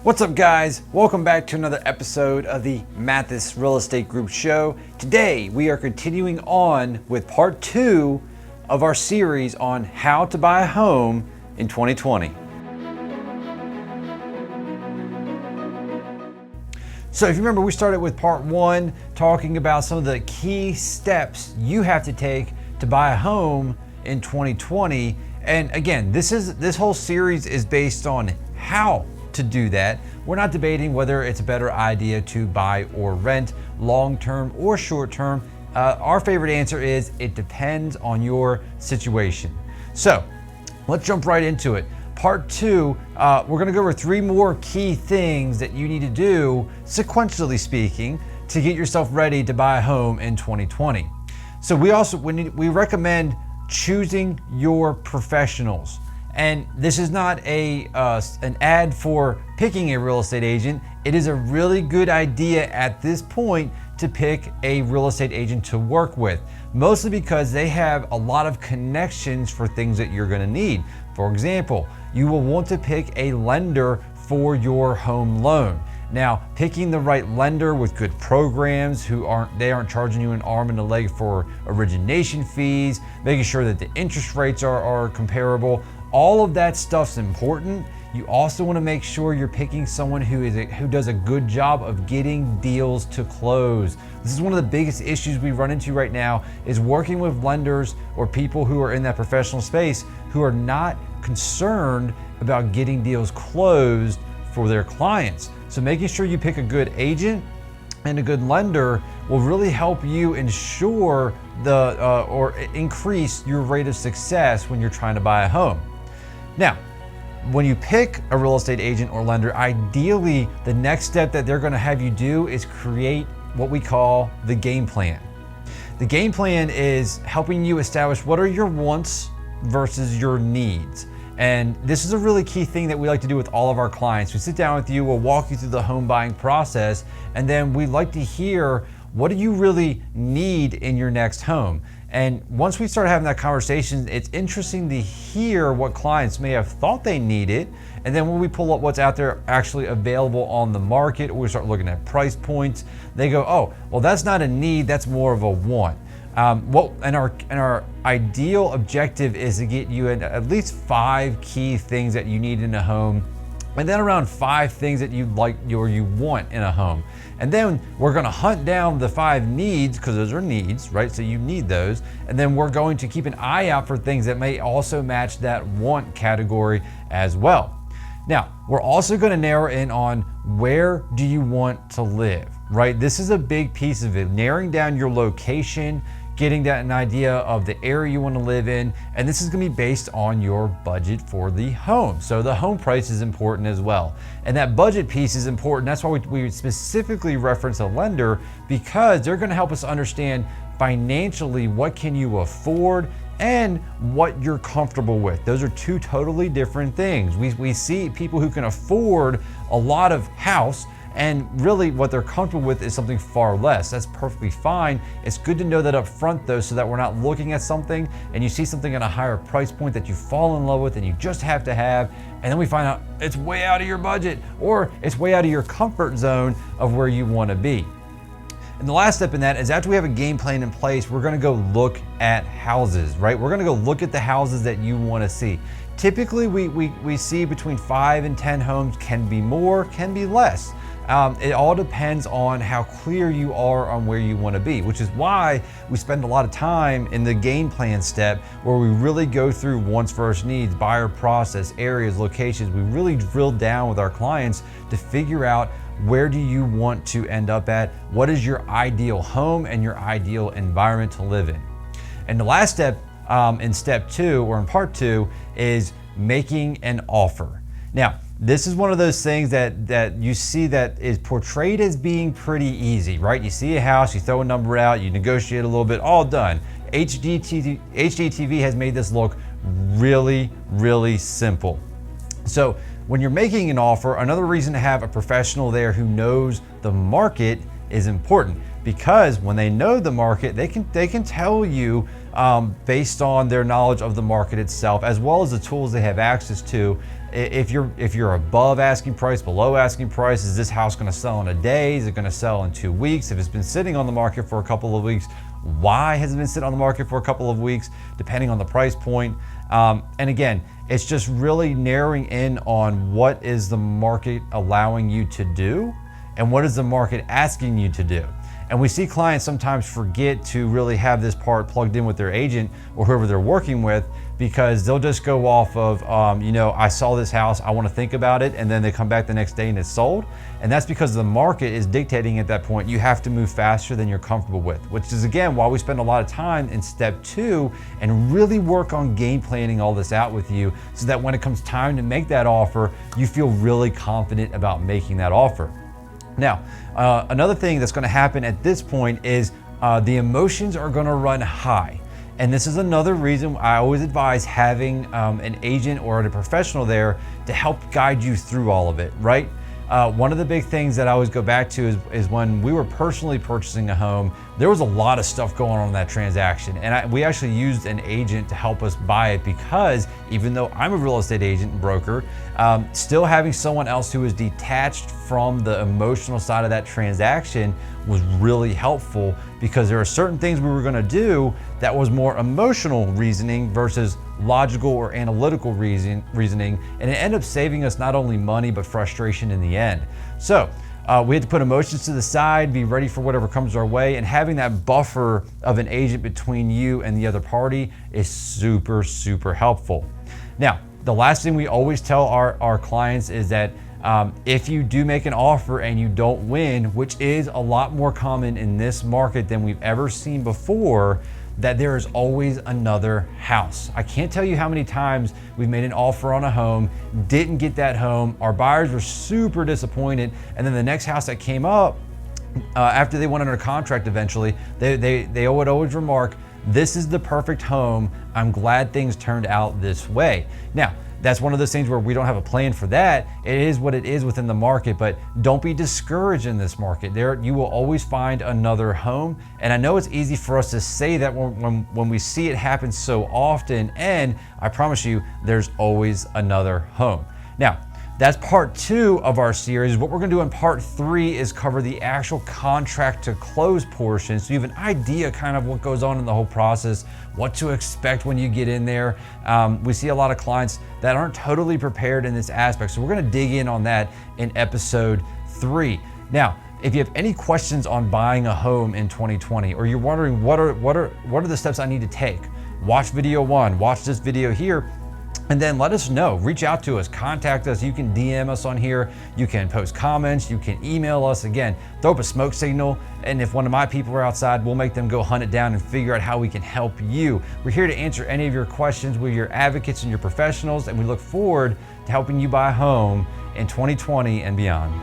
What's up, guys? Welcome back to another episode of the Mathis Real Estate Group show. Today we are continuing on with part 2 of our series on how to buy a home in 2020. So if you remember, we started with part 1 talking about some of the key steps you have to take to buy a home in 2020. And again, this whole series is based on how to do that. We're not debating whether it's a better idea to buy or rent, long-term or short-term. Our favorite answer is it depends on your situation. So let's jump right into it. Part 2, we're gonna go over 3 more key things that you need to do, sequentially speaking, to get yourself ready to buy a home in 2020. So we recommend choosing your professionals. And this is not an ad for picking a real estate agent. It is a really good idea at this point to pick a real estate agent to work with, mostly because they have a lot of connections for things that you're gonna need. For example, you will want to pick a lender for your home loan. Now, picking the right lender with good programs they aren't charging you an arm and a leg for origination fees, making sure that the interest rates are comparable. All of that stuff's important. You also want to make sure you're picking someone who does a good job of getting deals to close. This is one of the biggest issues we run into right now, is working with lenders or people who are in that professional space who are not concerned about getting deals closed for their clients. So making sure you pick a good agent and a good lender will really help you ensure or increase your rate of success when you're trying to buy a home. Now, when you pick a real estate agent or lender, ideally the next step that they're going to have you do is create what we call the game plan. The game plan is helping you establish what are your wants versus your needs. And this is a really key thing that we like to do with all of our clients. We sit down with you, we'll walk you through the home buying process, and then we like to hear, what do you really need in your next home? And once we start having that conversation, it's interesting to hear what clients may have thought they needed. And then when we pull up what's out there actually available on the market, or we start looking at price points, they go, oh, well, that's not a need, that's more of a want. And our ideal objective is to get you at least 5 key things that you need in a home, and then around 5 things that you like or you want in a home. And then we're gonna hunt down the 5 needs, because those are needs, right? So you need those. And then we're going to keep an eye out for things that may also match that want category as well. Now, we're also gonna narrow in on where do you want to live, right? This is a big piece of it, narrowing down your location, getting an idea of the area you want to live in, and this is going to be based on your budget for the home. So the home price is important as well. And that budget piece is important. That's why we specifically reference a lender, because they're going to help us understand financially what can you afford and what you're comfortable with. Those are 2 totally different things. We see people who can afford a lot of house, and really what they're comfortable with is something far less. That's perfectly fine. It's good to know that up front though, so that we're not looking at something and you see something at a higher price point that you fall in love with and you just have to have, and then we find out it's way out of your budget or it's way out of your comfort zone of where you want to be. And the last step in that is, after we have a game plan in place, we're gonna go look at houses, right? We're gonna go look at the houses that you wanna see. Typically we see between 5 and 10 homes, can be more, can be less. It all depends on how clear you are on where you want to be, which is why we spend a lot of time in the game plan step, where we really go through wants versus needs, buyer process, areas, locations. We really drill down with our clients to figure out, where do you want to end up at? What is your ideal home and your ideal environment to live in? And the last step in step 2, or in part 2, is making an offer. Now, this is one of those things that you see that is portrayed as being pretty easy, right? You see a house, you throw a number out, you negotiate a little bit, all done. HGTV has made this look really, really simple. So when you're making an offer, another reason to have a professional there who knows the market is important, because when they know the market, they can tell you based on their knowledge of the market itself, as well as the tools they have access to, If you're above asking price, below asking price, is this house going to sell in a day? Is it going to sell in 2 weeks? If it's been sitting on the market for a couple of weeks, why has it been sitting on the market for a couple of weeks, depending on the price point? And again, it's just really narrowing in on what is the market allowing you to do and what is the market asking you to do. And we see clients sometimes forget to really have this part plugged in with their agent or whoever they're working with, because they'll just go off of, I saw this house, I want to think about it, and then they come back the next day and it's sold. And that's because the market is dictating at that point, you have to move faster than you're comfortable with, which is again why we spend a lot of time in step 2 and really work on game planning all this out with you, so that when it comes time to make that offer, you feel really confident about making that offer. Now, another thing that's going to happen at this point is the emotions are going to run high. And this is another reason I always advise having an agent or a professional there to help guide you through all of it, right? One of the big things that I always go back to is when we were personally purchasing a home, there was a lot of stuff going on in that transaction. And we actually used an agent to help us buy it, because even though I'm a real estate agent and broker, still having someone else who is detached from the emotional side of that transaction was really helpful, because there are certain things we were going to do that was more emotional reasoning versus logical or analytical reasoning, and it ended up saving us not only money but frustration in the end. So we had to put emotions to the side, be ready for whatever comes our way, and having that buffer of an agent between you and the other party is super, super helpful. Now, the last thing we always tell our clients is that if you do make an offer and you don't win, which is a lot more common in this market than we've ever seen before, that there is always another house. I can't tell you how many times we've made an offer on a home, didn't get that home, our buyers were super disappointed, and then the next house that came up, after they went under contract eventually, they would always remark, "This is the perfect home. I'm glad things turned out this way." Now, that's one of those things where we don't have a plan for that. It is what it is within the market, but don't be discouraged in this market. You will always find another home. And I know it's easy for us to say that when we see it happen so often, and I promise you, there's always another home. Now, that's part 2 of our series. What we're gonna do in part 3 is cover the actual contract to close portion, so you have an idea kind of what goes on in the whole process, what to expect when you get in there. We see a lot of clients that aren't totally prepared in this aspect, so we're gonna dig in on that in episode 3. Now, if you have any questions on buying a home in 2020, or you're wondering what are the steps I need to take, watch video 1, watch this video here, and then let us know. Reach out to us, contact us. You can DM us on here. You can post comments. You can email us. Again, throw up a smoke signal. And if one of my people are outside, we'll make them go hunt it down and figure out how we can help you. We're here to answer any of your questions. We're your advocates and your professionals, and we look forward to helping you buy a home in 2020 and beyond.